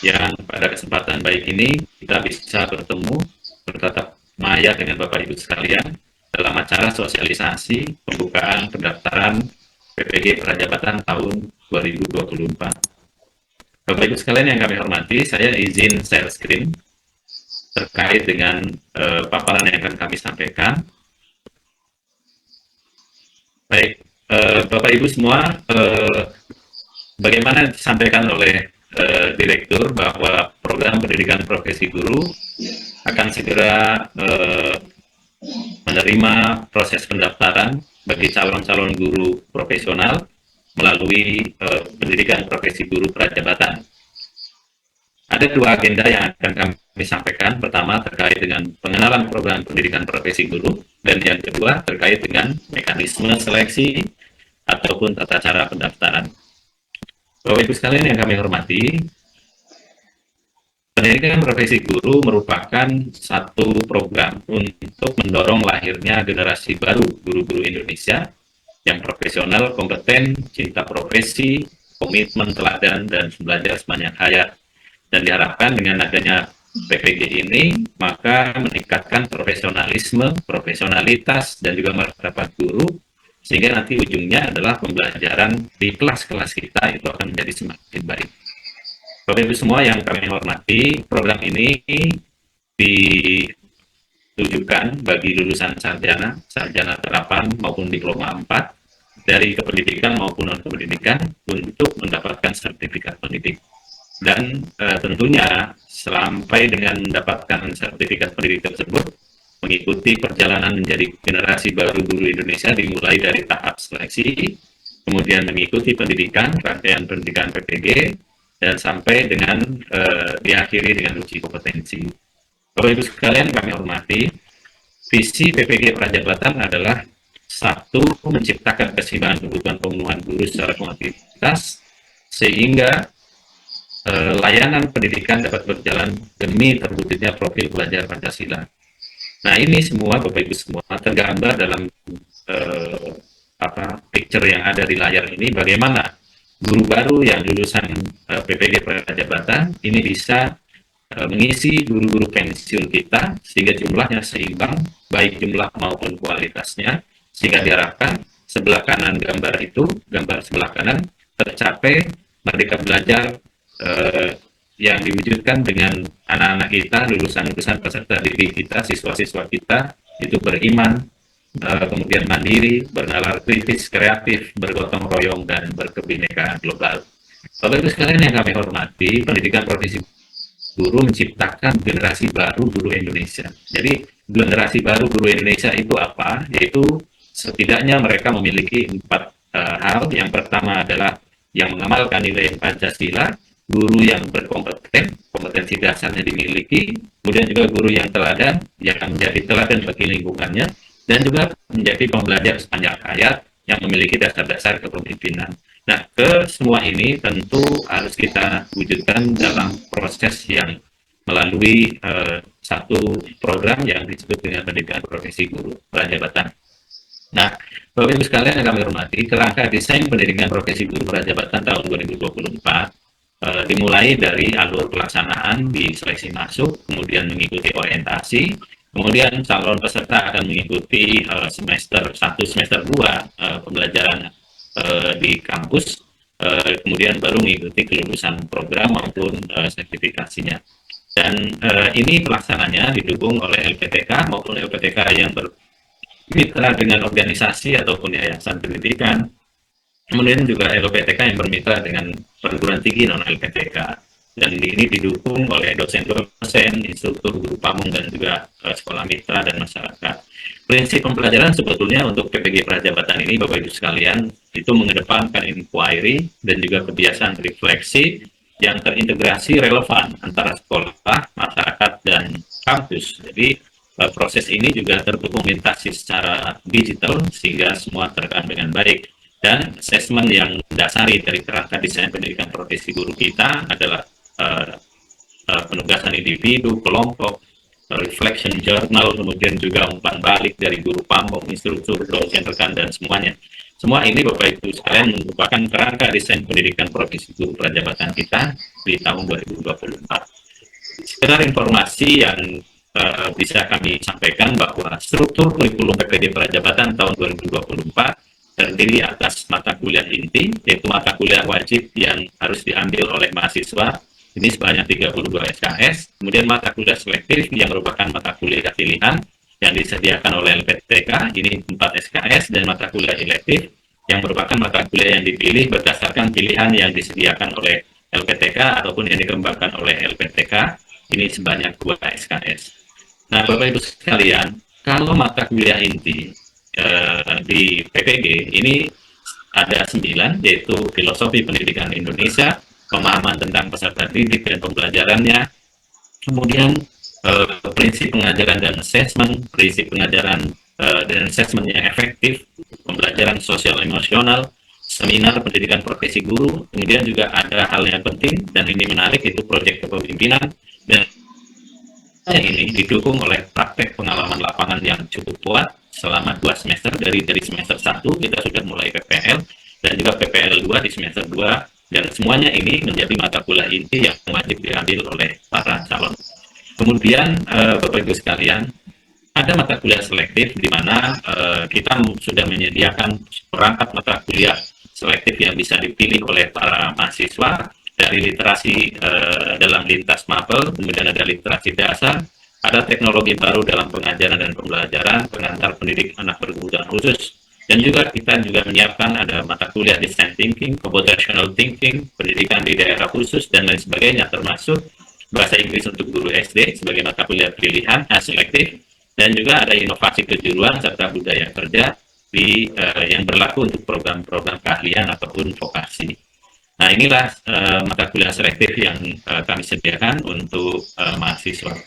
yang pada kesempatan baik ini kita bisa bertemu bertatap maya dengan Bapak Ibu sekalian dalam acara sosialisasi pembukaan pendaftaran PPG Prajabatan tahun 2024. Bapak Ibu sekalian yang kami hormati, saya izin share screen terkait dengan paparan yang akan kami sampaikan. Baik, Bapak Ibu semua, bagaimana disampaikan oleh Direktur bahwa program pendidikan profesi guru akan segera menerima proses pendaftaran bagi calon-calon guru profesional melalui pendidikan profesi guru prajabatan. Ada dua agenda yang akan kami sampaikan. Pertama terkait dengan pengenalan program pendidikan profesi guru, dan yang kedua terkait dengan mekanisme seleksi ataupun tata cara pendaftaran. Bapak Ibu sekalian yang kami hormati, pendidikan profesi guru merupakan satu program untuk mendorong lahirnya generasi baru guru-guru Indonesia yang profesional, kompeten, cinta profesi, komitmen teladan, dan belajar sepanjang hayat. Dan diharapkan dengan adanya PPG ini, maka meningkatkan profesionalisme, profesionalitas, dan juga martabat guru, sehingga nanti ujungnya adalah pembelajaran di kelas-kelas kita itu akan menjadi semakin baik. Bapak Ibu semua yang kami hormati, program ini ditujukan bagi lulusan sarjana, sarjana terapan maupun diploma 4 dari kependidikan maupun non-kependidikan untuk mendapatkan sertifikat pendidik. Dan tentunya sampai dengan mendapatkan sertifikat pendidik tersebut, mengikuti perjalanan menjadi generasi baru guru Indonesia dimulai dari tahap seleksi, kemudian mengikuti pendidikan, rangkaian pendidikan PPG, dan sampai dengan diakhiri dengan uji kompetensi. Bapak Ibu sekalian kami hormati, visi PPG Prajabatan adalah satu, menciptakan keseimbangan kebutuhan pemenuhan guru secara kuantitas, sehingga layanan pendidikan dapat berjalan demi terwujudnya profil pelajar Pancasila. Nah, ini semua Bapak Ibu semua tergambar dalam picture yang ada di layar ini, bagaimana guru baru yang lulusan PPG Prajabatan ini bisa mengisi guru-guru pensiun kita sehingga jumlahnya seimbang, baik jumlah maupun kualitasnya, sehingga diharapkan sebelah kanan gambar itu, gambar sebelah kanan tercapai merdeka belajar yang diwujudkan dengan anak-anak kita, lulusan-lulusan peserta didik kita, siswa-siswa kita itu beriman, kemudian mandiri, bernalar kritis, kreatif, bergotong royong, dan berkebinekaan global. Bapak Ibu sekalian yang kami hormati, pendidikan profesi guru menciptakan generasi baru guru Indonesia. Jadi generasi baru guru Indonesia itu apa? Yaitu setidaknya mereka memiliki 4 hal. Yang pertama adalah yang mengamalkan nilai Pancasila, guru yang berkompeten, kompetensi dasarnya dimiliki, kemudian juga guru yang teladan, yang menjadi teladan bagi lingkungannya, dan juga menjadi pembelajar sepanjang hayat yang memiliki dasar-dasar kepemimpinan. Nah, ke semua ini tentu harus kita wujudkan dalam proses yang melalui satu program yang disebut dengan pendidikan profesi guru prajabatan. Nah, Bapak Ibu sekalian yang kami hormati, kerangka desain pendidikan profesi guru prajabatan tahun 2024 dimulai dari alur pelaksanaan di seleksi masuk, kemudian mengikuti orientasi, kemudian calon peserta akan mengikuti semester 1, semester 2 pembelajaran di kampus, kemudian baru mengikuti kelulusan program maupun sertifikasinya. Dan ini pelaksananya didukung oleh LPTK maupun LPTK yang bermitra dengan organisasi ataupun yayasan pendidikan, kemudian juga LPTK yang bermitra dengan perguruan tinggi non-LPTK, dan ini didukung oleh dosen-dosen, instruktur guru pamung, dan juga sekolah mitra dan masyarakat. Prinsip pembelajaran sebetulnya untuk PPG Prajabatan ini, Bapak Ibu sekalian, itu mengedepankan inquiry dan juga kebiasaan refleksi yang terintegrasi relevan antara sekolah, masyarakat, dan kampus. Jadi proses ini juga terdokumentasi secara digital sehingga semua terekam dengan baik. Dan asesmen yang mendasari dari kerangka desain pendidikan profesi guru kita adalah penugasan individu, kelompok, reflection journal, kemudian juga umpan balik dari guru pamong, instruktur, dosen, rekan, dan semuanya. Semua ini Bapak Ibu sekalian merupakan kerangka desain pendidikan profesi guru prajabatan kita di tahun 2024. Sekedar informasi yang bisa kami sampaikan bahwa struktur kurikulum PPG Prajabatan tahun 2024 terdiri atas mata kuliah inti, yaitu mata kuliah wajib yang harus diambil oleh mahasiswa, ini sebanyak 32 SKS, kemudian mata kuliah selektif yang merupakan mata kuliah pilihan yang disediakan oleh LPTK, ini 4 SKS, dan mata kuliah elektif yang merupakan mata kuliah yang dipilih berdasarkan pilihan yang disediakan oleh LPTK ataupun yang dikembangkan oleh LPTK, ini sebanyak 2 SKS. Nah, Bapak Ibu sekalian, kalau mata kuliah inti di PPG ini ada 9, yaitu Filosofi Pendidikan Indonesia, pemahaman tentang peserta didik dan pembelajarannya, kemudian prinsip pengajaran dan asesmen, prinsip pengajaran dan asesmen yang efektif, pembelajaran sosial emosional, seminar pendidikan profesi guru, kemudian juga ada hal yang penting dan ini menarik, itu proyek kepemimpinan, dan ini didukung oleh praktek pengalaman lapangan yang cukup kuat selama 2 semester, dari semester 1 kita sudah mulai PPL dan juga PPL 2 di semester 2, dan semuanya ini menjadi mata kuliah inti yang wajib diambil oleh para calon. Kemudian Bapak Ibu sekalian, ada mata kuliah selektif di mana kita sudah menyediakan perangkat mata kuliah selektif yang bisa dipilih oleh para mahasiswa dari literasi dalam lintas mapel, kemudian ada literasi dasar, ada teknologi baru dalam pengajaran dan pembelajaran, pengantar pendidik anak berkebutuhan khusus, dan juga kita juga menyiapkan ada mata kuliah design thinking, computational thinking, pendidikan di daerah khusus, dan lain sebagainya, termasuk bahasa Inggris untuk guru SD sebagai mata kuliah pilihan selektif, dan juga ada inovasi kejuruan serta budaya kerja yang berlaku untuk program-program keahlian ataupun vokasi. Nah, inilah mata kuliah selektif yang kami sediakan untuk mahasiswa.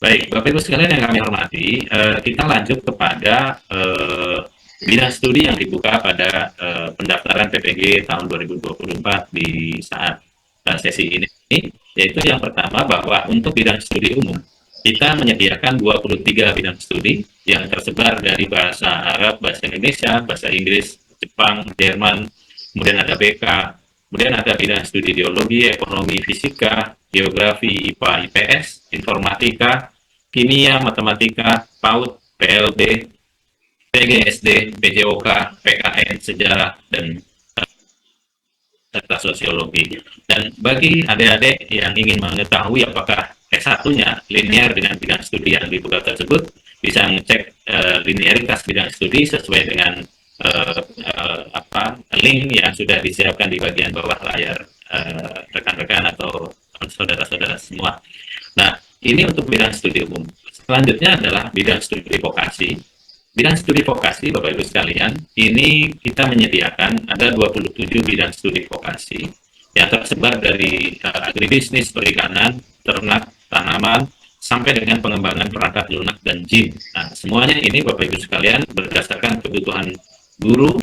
Baik, Bapak Ibu sekalian yang kami hormati, kita lanjut kepada bidang studi yang dibuka pada pendaftaran PPG tahun 2024 di saat sesi ini, yaitu yang pertama bahwa untuk bidang studi umum, kita menyediakan 23 bidang studi yang tersebar dari bahasa Arab, bahasa Indonesia, bahasa Inggris, Jepang, Jerman, kemudian ada BK, kemudian ada bidang studi ideologi, ekonomi, fisika, geografi, IPA, IPS, informatika, kimia, matematika, PAUD, PLB, PGSD, PJOK, PKN, sejarah, dan serta sosiologi. Dan bagi adik-adik yang ingin mengetahui apakah S1-nya linear dengan bidang studi yang dibuka tersebut, bisa ngecek linearitas bidang studi sesuai dengan link yang sudah disiapkan di bagian bawah layar rekan-rekan atau saudara-saudara semua. Nah, ini untuk bidang studi umum. Selanjutnya adalah bidang studi vokasi. Bidang studi vokasi, Bapak Ibu sekalian, ini kita menyediakan ada 27 bidang studi vokasi yang tersebar dari agribisnis, perikanan, ternak, tanaman, sampai dengan pengembangan perangkat lunak dan jin. Nah, semuanya ini Bapak Ibu sekalian berdasarkan kebutuhan guru,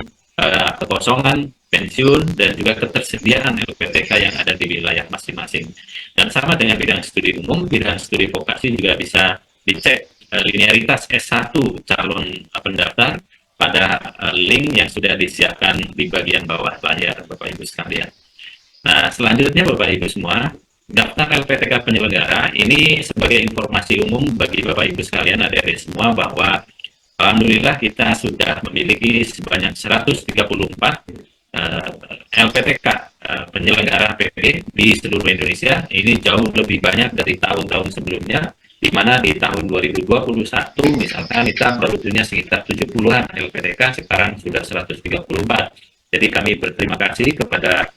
kekosongan, pensiun, dan juga ketersediaan LPTK yang ada di wilayah masing-masing. Dan sama dengan bidang studi umum, bidang studi vokasi juga bisa dicek linearitas S1 calon pendaftar pada link yang sudah disiapkan di bagian bawah layar Bapak Ibu sekalian. Nah, selanjutnya Bapak Ibu semua, daftar LPTK penyelenggara ini sebagai informasi umum bagi Bapak Ibu sekalian, adik-adik semua, bahwa alhamdulillah kita sudah memiliki sebanyak 134 LPTK penyelenggara PPG di seluruh Indonesia. Ini jauh lebih banyak dari tahun-tahun sebelumnya, di mana di tahun 2021 misalkan kita baru punya sekitar 70-an LPTK, sekarang sudah 134. Jadi kami berterima kasih kepada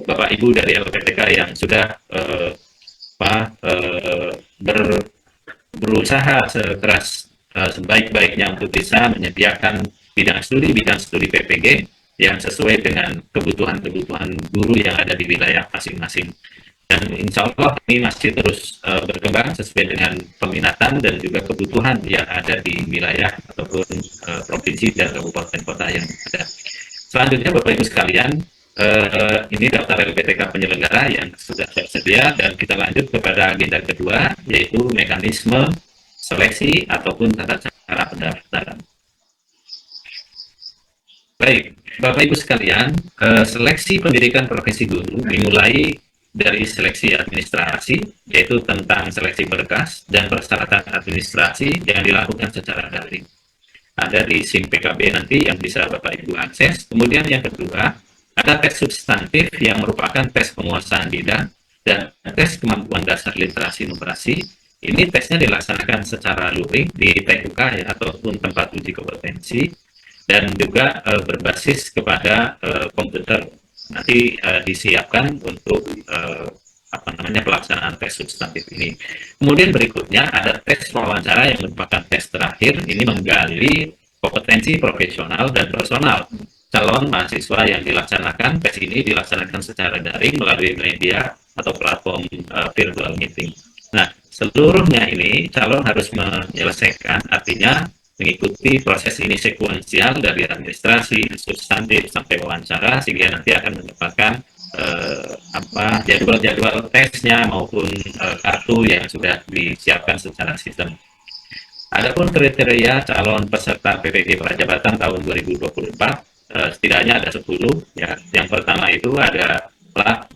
Bapak Ibu dari LPTK yang sudah berusaha sekeras sebaik-baiknya untuk bisa menyediakan bidang studi PPG yang sesuai dengan kebutuhan guru yang ada di wilayah masing-masing. Dan insya Allah ini masih terus berkembang sesuai dengan peminatan dan juga kebutuhan yang ada di wilayah ataupun provinsi dan kabupaten kota yang ada. Selanjutnya Bapak Ibu sekalian, ini daftar LPTK penyelenggara yang sudah tersedia, dan kita lanjut kepada agenda kedua, yaitu mekanisme seleksi ataupun tata cara pendaftaran. Baik, Bapak Ibu sekalian, seleksi pendidikan profesi guru dimulai dari seleksi administrasi, yaitu tentang seleksi berkas dan persyaratan administrasi yang dilakukan secara daring. Ada di SIM PKB nanti yang bisa Bapak Ibu akses. Kemudian yang kedua, ada tes substantif yang merupakan tes penguasaan bidang dan tes kemampuan dasar literasi numerasi. Ini tesnya dilaksanakan secara luring di TUK ya, ataupun tempat uji kompetensi, dan juga berbasis kepada komputer. Nanti disiapkan untuk pelaksanaan tes substantif ini. Kemudian berikutnya ada tes wawancara yang merupakan tes terakhir. Ini menggali kompetensi profesional dan personal calon mahasiswa yang dilaksanakan. Tes ini dilaksanakan secara daring melalui media atau platform virtual meeting. Nah, seluruhnya ini calon harus menyelesaikan, artinya mengikuti proses ini sekuensial dari administrasi, substantif sampai wawancara, sehingga nanti akan mendapatkan jadwal-jadwal tesnya maupun kartu yang sudah disiapkan secara sistem. Adapun kriteria calon peserta PPG Prajabatan tahun 2024 setidaknya ada 10 ya. Yang pertama itu adalah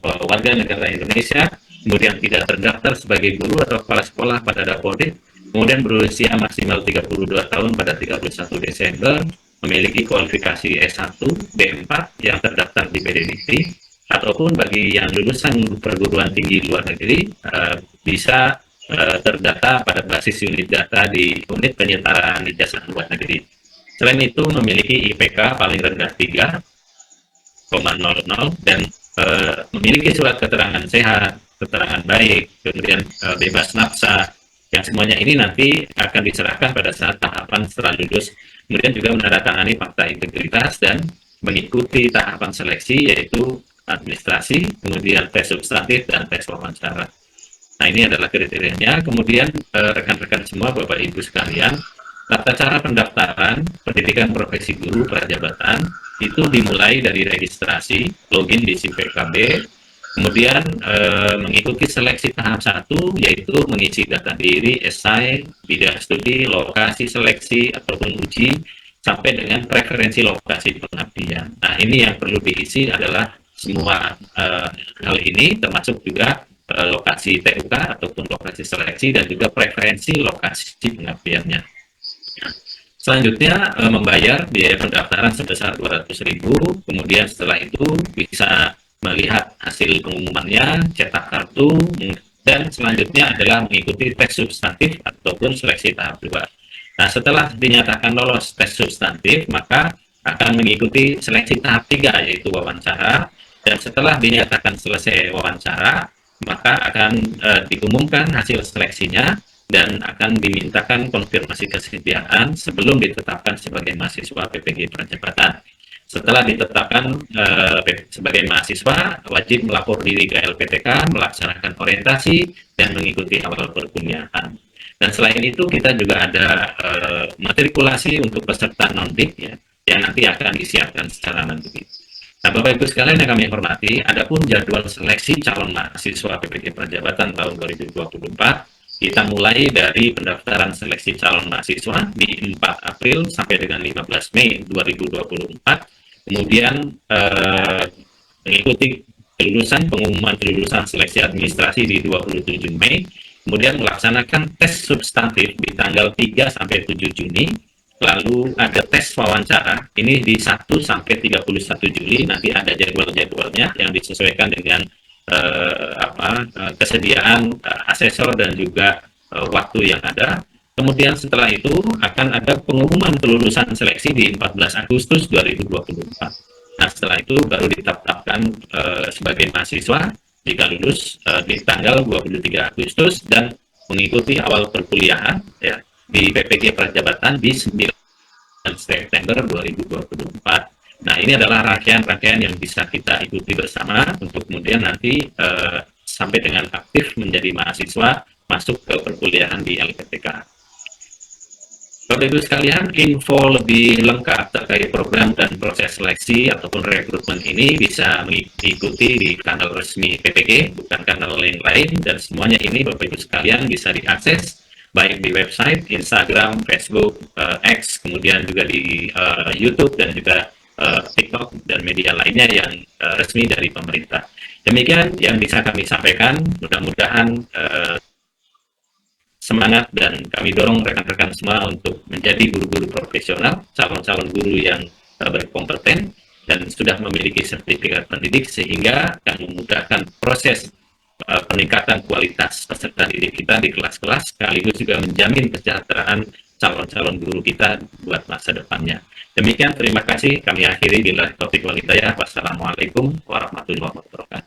warga negara Indonesia, kemudian tidak terdaftar sebagai guru atau kepala sekolah pada Dapodik, kemudian berusia maksimal 32 tahun pada 31 Desember, memiliki kualifikasi S1, B4 yang terdaftar di PDDT, ataupun bagi yang lulusan perguruan tinggi luar negeri bisa terdata pada basis unit data di unit penyetaraan ijazah luar negeri. Selain itu memiliki IPK paling rendah 3,00 dan memiliki surat keterangan sehat, keterangan baik, kemudian bebas nafsa, yang semuanya ini nanti akan diserahkan pada saat tahapan setelah lulus. Kemudian juga menandatangani fakta integritas dan mengikuti tahapan seleksi, yaitu administrasi, kemudian tes substantif, dan tes wawancara. Nah, ini adalah kriterianya. Kemudian rekan-rekan semua, Bapak Ibu sekalian, tata cara pendaftaran pendidikan profesi guru prajabatan itu dimulai dari registrasi, login di SIM PKB, kemudian mengikuti seleksi tahap 1, yaitu mengisi data diri, esai, bidang studi, lokasi seleksi ataupun uji, sampai dengan preferensi lokasi pengabdian. Nah, ini yang perlu diisi adalah semua hal ini, termasuk juga lokasi TUK ataupun lokasi seleksi dan juga preferensi lokasi pengabdiannya. Selanjutnya membayar biaya pendaftaran sebesar 200.000, kemudian setelah itu bisa melihat hasil pengumumannya, cetak kartu, dan selanjutnya adalah mengikuti tes substantif ataupun seleksi tahap 2. Nah, setelah dinyatakan lolos tes substantif, maka akan mengikuti seleksi tahap 3, yaitu wawancara. Dan setelah dinyatakan selesai wawancara, maka akan diumumkan hasil seleksinya dan akan dimintakan konfirmasi kesediaan sebelum ditetapkan sebagai mahasiswa PPG Prajabatan. Setelah ditetapkan sebagai mahasiswa, wajib melapor diri ke LPTK, melaksanakan orientasi, dan mengikuti awal perkuliahan. Dan selain itu, kita juga ada matrikulasi untuk peserta non-DIP ya, yang nanti akan disiapkan secara mandiri. Nah, Bapak Ibu sekalian yang kami hormati, adapun jadwal seleksi calon mahasiswa PPG Prajabatan tahun 2024, kita mulai dari pendaftaran seleksi calon mahasiswa di 4 April sampai dengan 15 Mei 2024, kemudian mengikuti pengumuman kelulusan seleksi administrasi di 27 Mei, kemudian melaksanakan tes substantif di tanggal 3 sampai 7 Juni, lalu ada tes wawancara, ini di 1 sampai 31 Juli, nanti ada jadwal-jadwalnya yang disesuaikan dengan kesediaan asesor dan juga waktu yang ada. Kemudian setelah itu akan ada pengumuman kelulusan seleksi di 14 Agustus 2024. Nah, setelah itu baru ditetapkan sebagai mahasiswa jika lulus di tanggal 23 Agustus dan mengikuti awal perkuliahan ya di PPG Prajabatan di 9 September 2024. Nah, ini adalah rangkaian-rangkaian yang bisa kita ikuti bersama untuk kemudian nanti sampai dengan aktif menjadi mahasiswa masuk ke perkuliahan di LPTK. Bapak Ibu sekalian, info lebih lengkap terkait program dan proses seleksi ataupun rekrutmen ini bisa mengikuti di kanal resmi PPG, bukan kanal lain-lain, dan semuanya ini Bapak Ibu sekalian bisa diakses baik di website, Instagram, Facebook, X, kemudian juga di YouTube dan juga TikTok dan media lainnya yang resmi dari pemerintah. Demikian yang bisa kami sampaikan. Mudah-mudahan semangat dan kami dorong rekan-rekan semua untuk menjadi guru-guru profesional, calon-calon guru yang berkompeten dan sudah memiliki sertifikat pendidik sehingga akan memudahkan proses peningkatan kualitas peserta didik kita di kelas-kelas sekaligus juga menjamin kesejahteraan calon-calon guru kita buat masa depannya. Demikian, terima kasih. Kami akhiri bila topik walidayah. Wassalamualaikum warahmatullahi wabarakatuh.